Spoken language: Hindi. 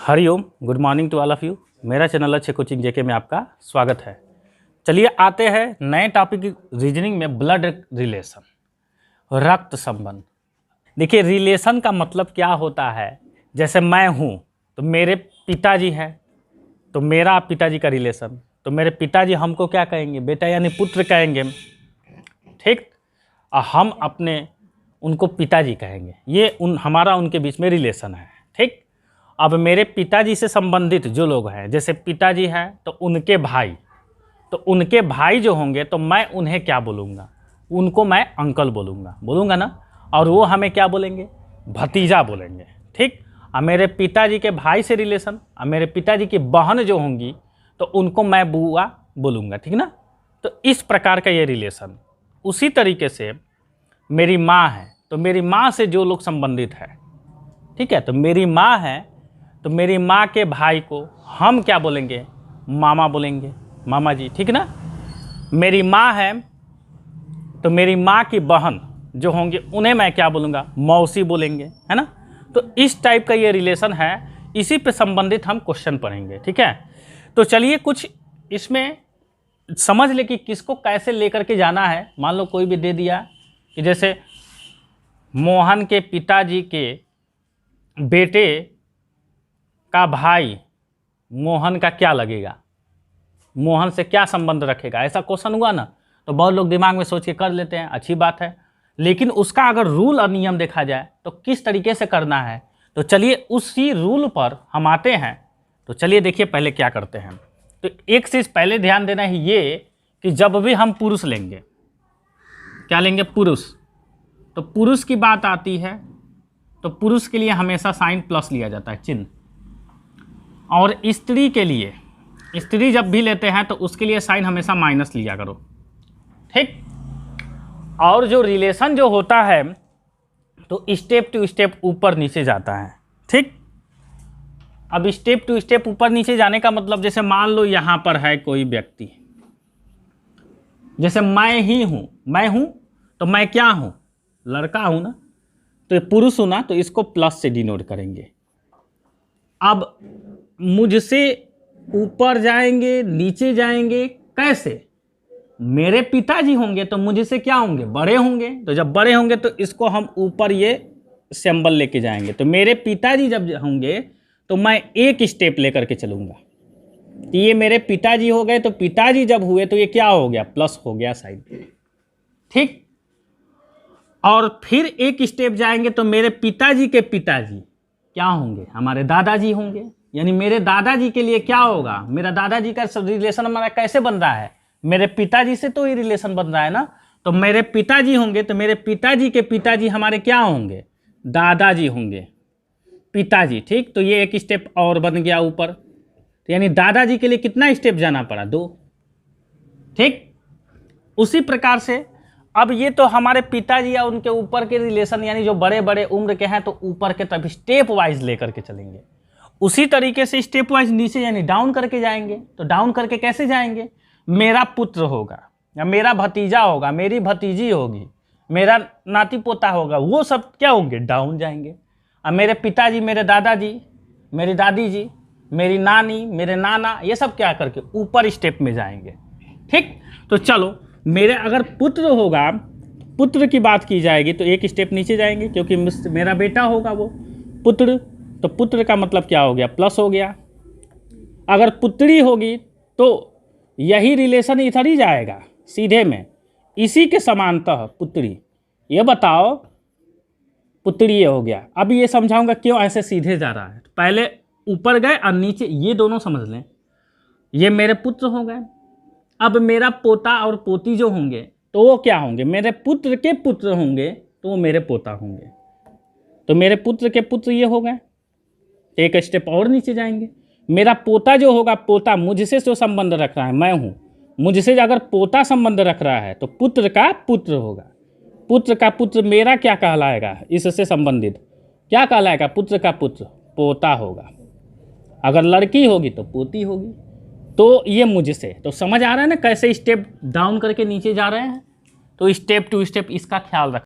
Hariom, good morning to all of you. मेरा चैनल अच्छे कोचिंग जेके में आपका स्वागत है। चलिए आते हैं नए टॉपिक रीजनिंग में, ब्लड रिलेशन, रक्त संबंध। देखिए रिलेशन का मतलब क्या होता है। जैसे मैं हूँ तो मेरे पिताजी हैं, तो मेरा पिताजी का रिलेशन, तो मेरे पिताजी हमको क्या कहेंगे, बेटा यानी पुत्र कहेंगे, ठीक। और हम अपने उनको पिताजी कहेंगे। ये हमारा उनके बीच में रिलेशन है, ठीक। अब मेरे पिताजी से संबंधित जो लोग हैं, जैसे पिताजी हैं तो उनके भाई, तो उनके भाई जो होंगे तो मैं उन्हें क्या बोलूँगा, उनको मैं अंकल बोलूँगा ना। और वो हमें क्या बोलेंगे, भतीजा बोलेंगे, ठीक। और मेरे पिताजी के भाई से रिलेशन, और मेरे पिताजी की बहन जो होंगी तो उनको मैं बुआ बोलूँगा, ठीक ना। तो इस प्रकार का ये रिलेशन। उसी तरीके से मेरी माँ है तो मेरी माँ से जो लोग संबंधित है, ठीक है, तो मेरी माँ है तो मेरी माँ के भाई को हम क्या बोलेंगे, मामा बोलेंगे, मामा जी, ठीक ना। मेरी माँ है तो मेरी माँ की बहन जो होंगे उन्हें मैं क्या बोलूँगा, मौसी बोलेंगे, है ना। तो इस टाइप का ये रिलेशन है, इसी पे संबंधित हम क्वेश्चन पढ़ेंगे, ठीक है। तो चलिए कुछ इसमें समझ ले कि किसको कैसे लेकर के जाना है। मान लो कोई भी दे दिया कि जैसे मोहन के पिताजी के बेटे का भाई मोहन का क्या लगेगा, मोहन से क्या संबंध रखेगा, ऐसा क्वेश्चन हुआ ना, तो बहुत लोग दिमाग में सोच के कर लेते हैं, अच्छी बात है। लेकिन उसका अगर रूल और नियम देखा जाए तो किस तरीके से करना है, तो चलिए उसी रूल पर हम आते हैं। तो चलिए देखिए पहले क्या करते हैं। तो एक चीज़ पहले ध्यान देना है ये कि जब भी हम पुरुष लेंगे, क्या लेंगे, पुरुष, तो पुरुष की बात आती है तो पुरुष के लिए हमेशा साइन प्लस लिया जाता है, चिन्ह। और स्त्री के लिए, स्त्री जब भी लेते हैं तो उसके लिए साइन हमेशा माइनस लिया करो, ठीक। और जो रिलेशन जो होता है तो स्टेप टू स्टेप ऊपर नीचे जाता है, ठीक। अब स्टेप टू स्टेप ऊपर नीचे जाने का मतलब, जैसे मान लो यहाँ पर है कोई व्यक्ति, जैसे मैं ही हूँ, मैं हूँ तो मैं क्या हूँ, लड़का हूँ ना, तो ये पुरुष हूँ ना, तो इसको प्लस से डिनोट करेंगे। अब मुझसे ऊपर जाएंगे, नीचे जाएंगे, कैसे, मेरे पिताजी होंगे तो मुझसे क्या होंगे, बड़े होंगे, तो जब बड़े होंगे तो इसको हम ऊपर ये सिंबल लेके जाएंगे। तो मेरे पिताजी जब होंगे तो मैं एक स्टेप लेकर के चलूँगा, तो ये मेरे पिताजी हो गए, तो पिताजी जब हुए तो ये क्या हो गया, प्लस हो गया साइन, ठीक। और फिर एक स्टेप जाएंगे तो मेरे पिताजी के पिताजी क्या होंगे, हमारे दादाजी होंगे, यानी मेरे दादाजी के लिए क्या होगा, मेरा दादाजी का रिलेशन हमारा कैसे बन रहा है, मेरे पिताजी से तो ये रिलेशन बन रहा है ना। तो मेरे पिताजी होंगे तो मेरे पिताजी के पिताजी हमारे क्या होंगे, दादाजी होंगे, पिताजी, ठीक। तो ये एक स्टेप और बन गया ऊपर, तो यानी दादाजी के लिए कितना स्टेप जाना पड़ा, 2, ठीक। उसी प्रकार से अब ये तो हमारे पिताजी या उनके ऊपर के रिलेशन, यानी जो बड़े बड़े उम्र के हैं तो ऊपर के तब स्टेप वाइज लेकर के चलेंगे। उसी तरीके से स्टेप वाइज नीचे यानी डाउन करके जाएंगे। तो डाउन करके कैसे जाएंगे, मेरा पुत्र होगा या मेरा भतीजा होगा, मेरी भतीजी होगी, मेरा नाती पोता होगा, वो सब क्या होंगे, डाउन जाएंगे। अब मेरे पिताजी, मेरे दादाजी, मेरी दादी जी, मेरी नानी, मेरे नाना, ये सब क्या करके ऊपर स्टेप में जाएंगे, ठीक। तो चलो मेरे अगर पुत्र होगा, पुत्र की बात की जाएगी तो एक स्टेप नीचे जाएंगे, क्योंकि मेरा बेटा होगा वो पुत्र, तो पुत्र का मतलब क्या हो गया, प्लस हो गया। अगर पुत्री होगी तो यही रिलेशन इधर ही जाएगा सीधे में, इसी के समानतः पुत्री। ये बताओ पुत्री ये हो गया। अब ये समझाऊंगा क्यों ऐसे सीधे जा रहा है। पहले ऊपर गए और नीचे, ये दोनों समझ लें, ये मेरे पुत्र हो गए। अब मेरा पोता और पोती जो होंगे तो वो क्या होंगे, मेरे पुत्र के पुत्र होंगे तो वो मेरे पोता होंगे। तो मेरे पुत्र के पुत्र ये हो गए, एक स्टेप और नीचे जाएंगे। मेरा पोता जो होगा, पोता मुझसे जो संबंध रख रहा है, मैं हूँ, मुझसे अगर पोता संबंध रख रहा है तो पुत्र का पुत्र होगा। पुत्र का पुत्र मेरा क्या कहलाएगा, इससे संबंधित क्या कहलाएगा, पुत्र का पुत्र पोता होगा। अगर लड़की होगी तो पोती होगी। तो ये मुझसे, तो समझ आ रहा है ना कैसे स्टेप डाउन करके नीचे जा रहे हैं। तो स्टेप टू स्टेप इसका ख्याल रख।